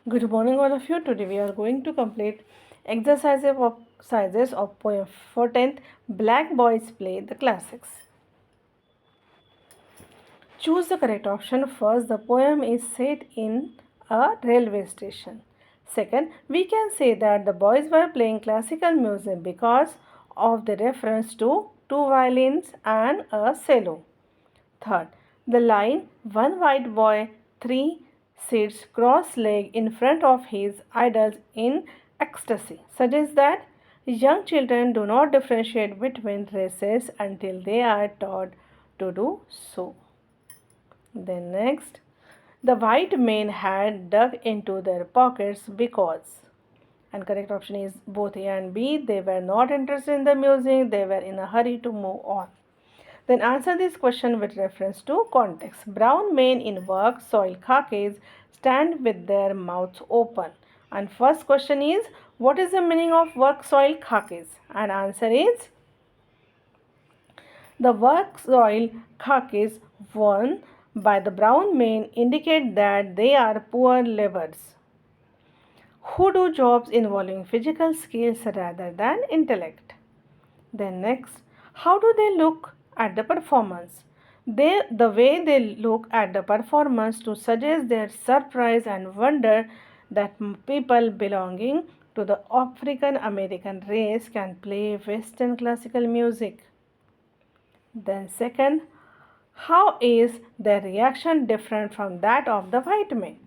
Good morning, all of you. Today we are going to complete exercises of poem for 10th. Black Boys Play the Classics. Choose the correct option. First, the poem is set in a railway station. Second, we can say that the boys were playing classical music because of the reference to two violins and a cello. Third, the line one white boy, three sits cross-legged in front of his idols in ecstasy suggests that young children do not differentiate between races until they are taught to do so. Then next, the white men had dug into their pockets because, and correct option is both A and B, they were not interested in the music, they were in a hurry to move on. Then answer this question with reference to context. Brown men in work, soil khakis, stand with their mouths open. And first question is, what is the meaning of work soil khakis? And answer is, the work soil khakis worn by the brown men indicate that they are poor laborers who do jobs involving physical skills rather than intellect. Then next, how do they look at the performance? The way they look at the performance to suggest their surprise and wonder that people belonging to the African American race can play Western classical music. Then second, how is their reaction different from that of the white men?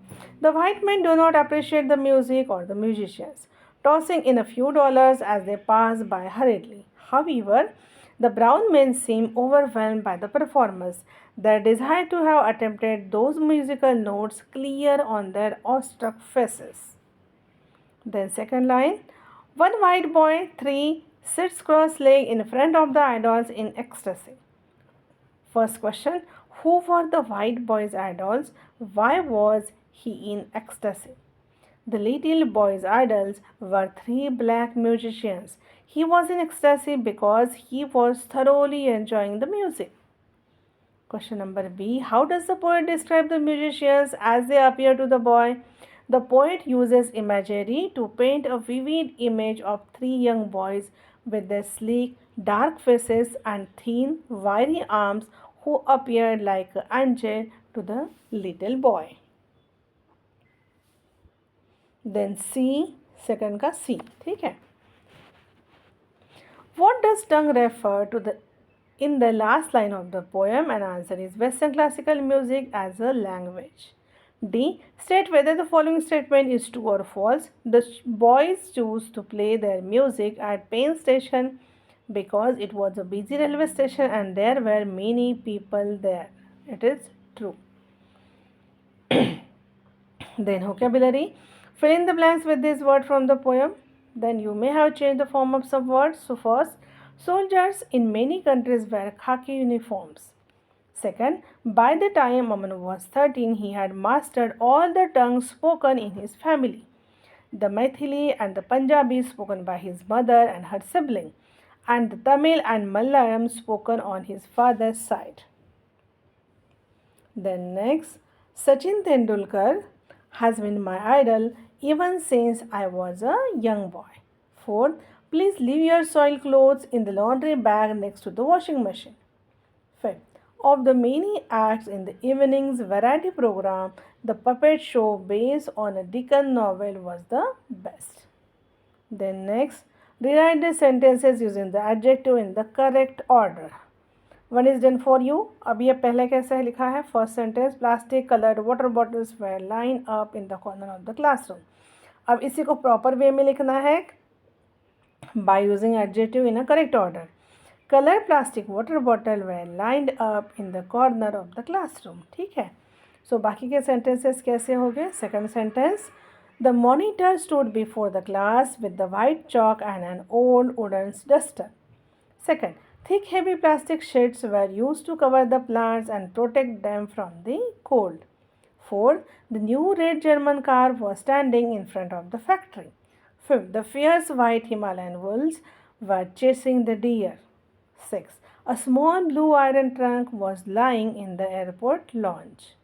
The white men do not appreciate the music or the musicians, tossing in a few dollars as they pass by hurriedly. However, the brown men seem overwhelmed by the performance. Their desire to have attempted those musical notes clear on their awestruck faces. Then second line, one white boy, three, sits cross-legged in front of the idols in ecstasy. First question, who were the white boy's idols? Why was he in ecstasy? The little boy's idols were three black musicians. He was in ecstasy because he was thoroughly enjoying the music. Question number B. How does the poet describe the musicians as they appear to the boy? The poet uses imagery to paint a vivid image of three young boys with their sleek, dark faces and thin, wiry arms who appeared like an angel to the little boy. Then C, second का C, ठीक है. What does tongue refer to in the last line of the poem? And answer is Western classical music as a language. D. State whether the following statement is true or false. The boys choose to play their music at Penn Station because it was a busy railway station and there were many people there. It is true. Then vocabulary. Fill in the blanks with this word from the poem. Then you may have changed the form of some words. So first, soldiers in many countries wear khaki uniforms. Second, by the time Aman was 13, he had mastered all the tongues spoken in his family. The Maithili and the Punjabi spoken by his mother and her sibling, and the Tamil and Malayalam spoken on his father's side. Then next, Sachin Tendulkar has been my idol even since I was a young boy. Fourth, please leave your soiled clothes in the laundry bag next to the washing machine. Fifth, of the many acts in the evening's variety program, the puppet show based on a Dickens novel was the best. Then next, rewrite the sentences using the adjective in the correct order. One is done for you. अब ये पहले कैसे है लिखा है? First sentence, plastic colored water bottles were lined up in the corner of the classroom. अब इसी को proper way में लिखना है by using adjective in a correct order. Colored plastic water bottle were lined up in the corner of the classroom. ठीक है. So बाकी के sentences कैसे हो गए? Second sentence, the monitor stood before the class with the white chalk and an old wooden duster. Second, thick heavy plastic sheets were used to cover the plants and protect them from the cold. Fourth, the new red German car was standing in front of the factory. Fifth, the fierce white Himalayan wolves were chasing the deer. Sixth, a small blue iron trunk was lying in the airport lounge.